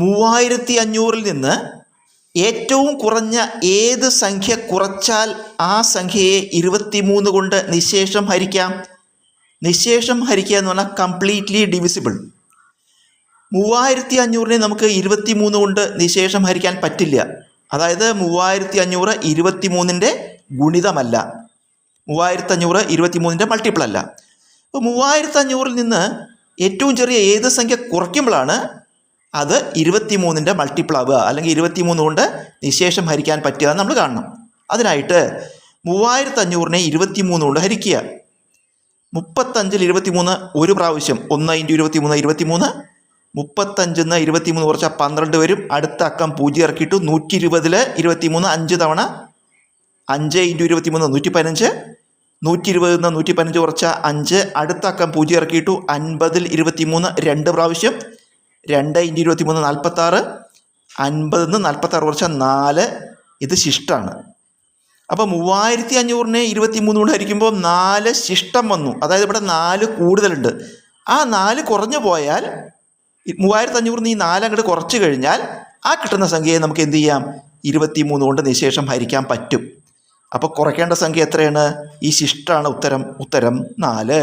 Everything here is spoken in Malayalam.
3500 നിന്ന് ഏറ്റവും കുറഞ്ഞ ഏത് സംഖ്യ കുറച്ചാൽ ആ സംഖ്യയെ 23 കൊണ്ട് നിശേഷം ഹരിക്കാം. നിശേഷം ഹരിക്കുക എന്ന് പറഞ്ഞാൽ കംപ്ലീറ്റ്ലി ഡിവിസിബിൾ. 3500 നമുക്ക് 23 കൊണ്ട് നിശേഷം ഹരിക്കാൻ പറ്റില്ല. അതായത് 3500 23-ൻ്റെ ഗുണിതമല്ല, 3500 23-ൻ്റെ മൾട്ടിപ്പിൾ അല്ല. അപ്പോൾ 3500 നിന്ന് ഏറ്റവും ചെറിയ ഏത് സംഖ്യ കുറയ്ക്കുമ്പോഴാണ് അത് 23-ൻ്റെ മൾട്ടിപ്പിൾ ആവുക, അല്ലെങ്കിൽ 23 കൊണ്ട് നിശേഷം ഹരിക്കാൻ പറ്റുക എന്ന് നമ്മൾ കാണണം. അതിനായിട്ട് 3500-നെ 23 കൊണ്ട് ഹരിക്കുക. 35-ൽ 23 ഒരു പ്രാവശ്യം, 1 × 23 23. 35-ന്ന് 23 കുറച്ചാൽ 12 വരും. അടുത്ത അക്കം 0 ഇറക്കിയിട്ടു. 120-ൽ 23 5 തവണ, 5 × 23 115. 120-ന്ന് 115 കുറച്ചാൽ 5. അടുത്ത അക്കം 0 ഇറക്കിയിട്ടു. 50-ൽ 23 2 പ്രാവശ്യം, 2 × 23 46. 50-ന്ന് 46 കുറച്ചാൽ 4. ഇത് ശിഷ്ടമാണ്. അപ്പോൾ 3500-നെ 23 കൊണ്ട് ഹരിക്കുമ്പോൾ 4 ശിഷ്ടം വന്നു. അതായത് ഇവിടെ 4 കൂടുതലുണ്ട്. ആ 4 കുറഞ്ഞു പോയാൽ 3500-ന് ഈ 4 അങ്ങോട്ട് കുറച്ച് കഴിഞ്ഞാൽ ആ കിട്ടുന്ന സംഖ്യയെ നമുക്ക് എന്ത് ചെയ്യാം? 23 കൊണ്ട് നിശേഷം ഹരിക്കാൻ പറ്റും. അപ്പോൾ കുറയ്ക്കേണ്ട സംഖ്യ എത്രയാണ്? ഈ ശിഷ്ടമാണ് ഉത്തരം. ഉത്തരം 4.